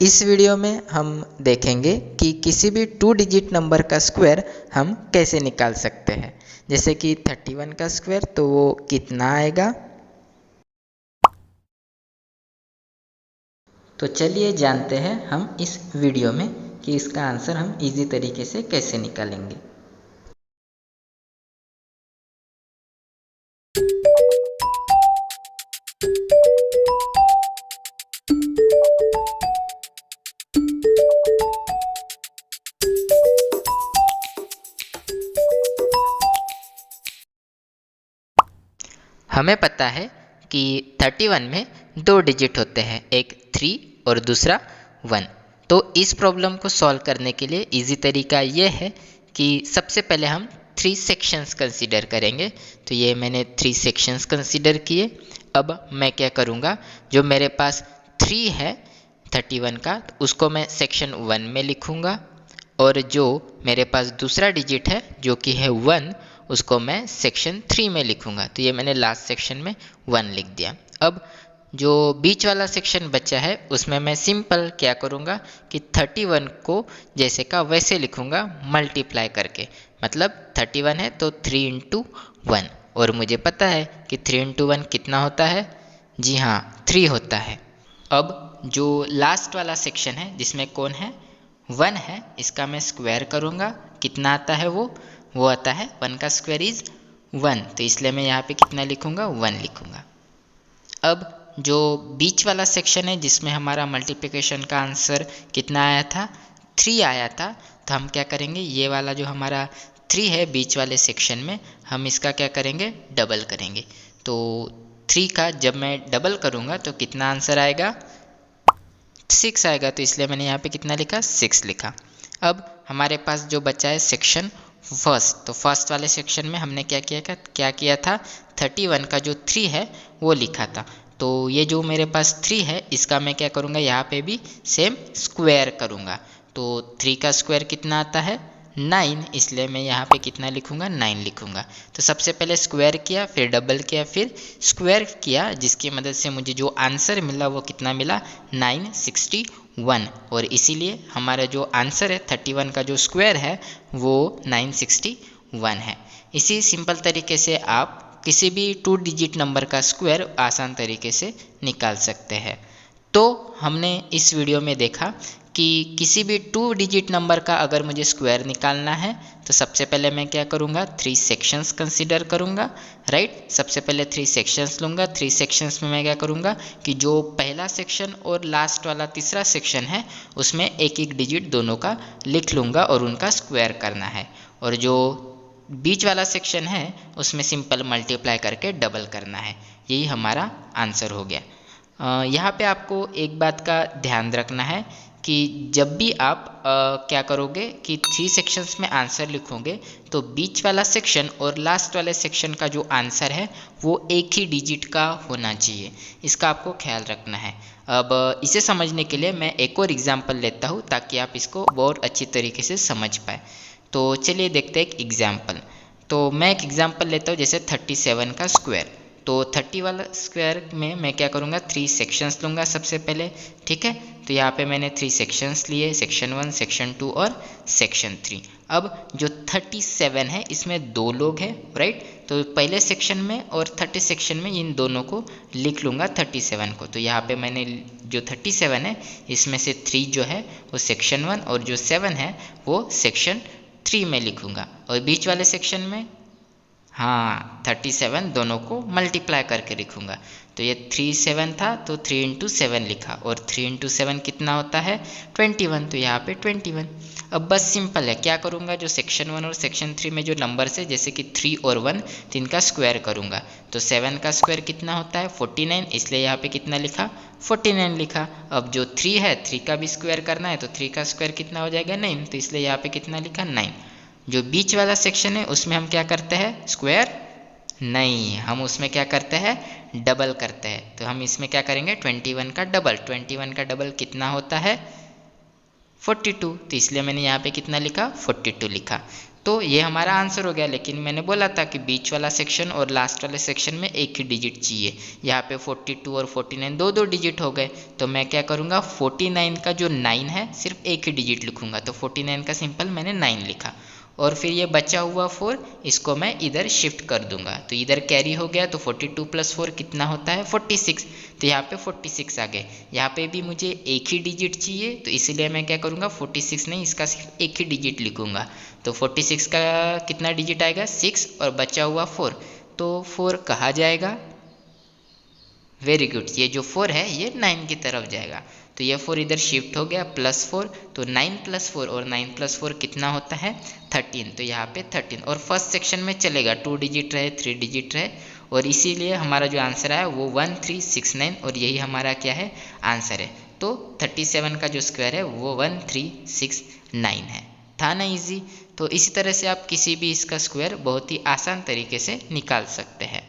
इस वीडियो में हम देखेंगे कि किसी भी 2 डिजिट नंबर का स्क्वायर हम कैसे निकाल सकते हैं। जैसे कि 31 का स्क्वायर तो वो कितना आएगा। तो चलिए जानते हैं हम इस वीडियो में कि इसका आंसर हम इजी तरीके से कैसे निकालेंगे। हमें पता है कि 31 में 2 डिजिट होते हैं, एक 3 और दूसरा 1। तो इस प्रॉब्लम को सॉल्व करने के लिए इजी तरीका ये है कि सबसे पहले हम 3 सेक्शंस कंसीडर करेंगे। तो ये मैंने 3 सेक्शंस कंसीडर किए। अब मैं क्या करूँगा, जो मेरे पास 3 है 31 का तो उसको मैं सेक्शन 1 में लिखूँगा, और जो मेरे पास दूसरा डिजिट है जो कि है 1 उसको मैं सेक्शन 3 में लिखूँगा। तो ये मैंने लास्ट सेक्शन में 1 लिख दिया। अब जो बीच वाला सेक्शन बचा है उसमें मैं सिंपल क्या करूँगा कि 31 को जैसे का वैसे लिखूँगा मल्टीप्लाई करके। मतलब 31 है तो 3 इंटू 1, और मुझे पता है कि 3 इंटू 1 कितना होता है। जी हाँ, 3 होता है। अब जो लास्ट वाला सेक्शन है जिसमें कौन है 1 है, इसका मैं स्क्वायर करूँगा। कितना आता है वो आता है 1 का स्क्वायर इज 1, तो इसलिए मैं यहाँ पे कितना लिखूँगा 1 लिखूँगा। अब जो बीच वाला सेक्शन है जिसमें हमारा मल्टीप्लिकेशन का आंसर कितना आया था 3 आया था, तो हम क्या करेंगे, ये वाला जो हमारा 3 है बीच वाले सेक्शन में हम इसका क्या करेंगे डबल करेंगे। तो 3 का जब मैं डबल करूँगा तो कितना आंसर आएगा 6 आएगा। तो इसलिए मैंने यहाँ पे कितना लिखा 6 लिखा। अब हमारे पास जो बचा है सेक्शन फर्स्ट, तो फर्स्ट वाले सेक्शन में हमने क्या किया था 31 का जो 3 है वो लिखा था। तो ये जो मेरे पास 3 है इसका मैं क्या करूँगा यहाँ पे भी सेम स्क्वायर करूँगा। तो 3 का स्क्वायर कितना आता है 9, इसलिए मैं यहाँ पे कितना लिखूँगा 9 लिखूँगा। तो सबसे पहले स्क्वायर किया, फिर डबल किया, फिर स्क्वायर किया, जिसकी मदद से मुझे जो आंसर मिला वो कितना मिला 961। और इसीलिए हमारा जो आंसर है 31 का जो स्क्वायर है वो 961 है। इसी सिंपल तरीके से आप किसी भी 2 डिजिट नंबर का स्क्वायर आसान तरीके से निकाल सकते हैं। तो हमने इस वीडियो में देखा कि किसी भी 2 डिजिट नंबर का अगर मुझे स्क्वायर निकालना है तो सबसे पहले मैं क्या करूँगा 3 सेक्शंस कंसीडर करूँगा। राइट, सबसे पहले 3 सेक्शंस लूँगा। 3 सेक्शंस में मैं क्या करूँगा कि जो पहला सेक्शन और लास्ट वाला तीसरा सेक्शन है उसमें एक एक डिजिट दोनों का लिख लूँगा और उनका स्क्वायर करना है, और जो बीच वाला सेक्शन है उसमें सिंपल मल्टीप्लाई करके डबल करना है। यही हमारा आंसर हो गया। यहाँ पे आपको एक बात का ध्यान रखना है कि जब भी आप क्या करोगे कि 3 सेक्शंस में आंसर लिखोगे तो बीच वाला सेक्शन और लास्ट वाले सेक्शन का जो आंसर है वो एक ही डिजिट का होना चाहिए, इसका आपको ख्याल रखना है। अब इसे समझने के लिए मैं एक और एग्जांपल लेता हूँ ताकि आप इसको बहुत अच्छी तरीके से समझ पाए। तो चलिए देखते हैं एक एग्जाम्पल। तो मैं एक एग्जाम्पल लेता हूँ, जैसे 37 का स्क्वायर। तो 30 वाला स्क्वायर में मैं क्या करूँगा 3 सेक्शंस लूँगा सबसे पहले। ठीक है, तो यहाँ पे मैंने 3 सेक्शंस लिए, सेक्शन 1, सेक्शन 2 और सेक्शन 3। अब जो 37 है इसमें 2 लोग हैं, राइट। तो पहले सेक्शन में और 30 सेक्शन में इन दोनों को लिख लूँगा 37 को। तो यहाँ पे मैंने जो 37 है इसमें से 3 जो है वो सेक्शन 1 और जो 7 है वो सेक्शन 3 में लिखूँगा। और बीच वाले सेक्शन में हाँ 37 दोनों को मल्टीप्लाई करके लिखूँगा। तो ये 37 था तो 3 इंटू 7 लिखा, और 3 इंटू 7 कितना होता है 21, तो यहाँ पे 21। अब बस सिंपल है, क्या करूँगा जो सेक्शन 1 और सेक्शन 3 में जो नंबर्स है जैसे कि 3 और 1 तो इनका स्क्वायर करूँगा। तो 7 का स्क्वायर कितना होता है 49, इसलिए यहाँ पे कितना लिखा 49 लिखा। अब जो 3 है 3 का भी स्क्वायर करना है तो 3 का स्क्वायर कितना हो जाएगा 9, तो इसलिए यहाँ पे कितना लिखा 9। जो बीच वाला सेक्शन है उसमें हम क्या करते हैं स्क्वायर नहीं, हम उसमें क्या करते हैं डबल करते हैं। तो हम इसमें क्या करेंगे 21 का डबल, 21 का डबल कितना होता है 42, तो इसलिए मैंने यहाँ पे कितना लिखा 42 लिखा। तो ये हमारा आंसर हो गया। लेकिन मैंने बोला था कि बीच वाला सेक्शन और लास्ट वाले सेक्शन में एक ही डिजिट चाहिए। यहाँ पे 42 और 49 दो डिजिट हो गए, तो मैं क्या करूँगा 49 का जो 9 है सिर्फ एक ही डिजिट लिखूँगा, तो 49 का सिंपल मैंने 9 लिखा। और फिर ये बचा हुआ 4 इसको मैं इधर शिफ्ट कर दूंगा, तो इधर कैरी हो गया, तो 42 + 4 कितना होता है 46, तो यहाँ पे 46 आ गए। यहाँ पे भी मुझे एक ही डिजिट चाहिए, तो इसीलिए मैं क्या करूँगा 46 नहीं, इसका सिर्फ एक ही डिजिट लिखूँगा। तो 46 का कितना डिजिट आएगा 6 और बचा हुआ 4, तो 4 कहाँ जाएगा, वेरी गुड, ये जो 4 है ये 9 की तरफ जाएगा। तो ये 4 इधर शिफ्ट हो गया +4, तो 9 + 4 और 9 + 4 कितना होता है 13, तो यहाँ पे 13। और फर्स्ट सेक्शन में चलेगा 2 डिजिट रहे 3 डिजिट रहे, और इसीलिए हमारा जो आंसर है वो 1369, और यही हमारा क्या है आंसर है। तो 37 का जो स्क्वायर है वो 1369 है। था ना इजी। तो इसी तरह से आप किसी भी इसका स्क्वायर बहुत ही आसान तरीके से निकाल सकते हैं।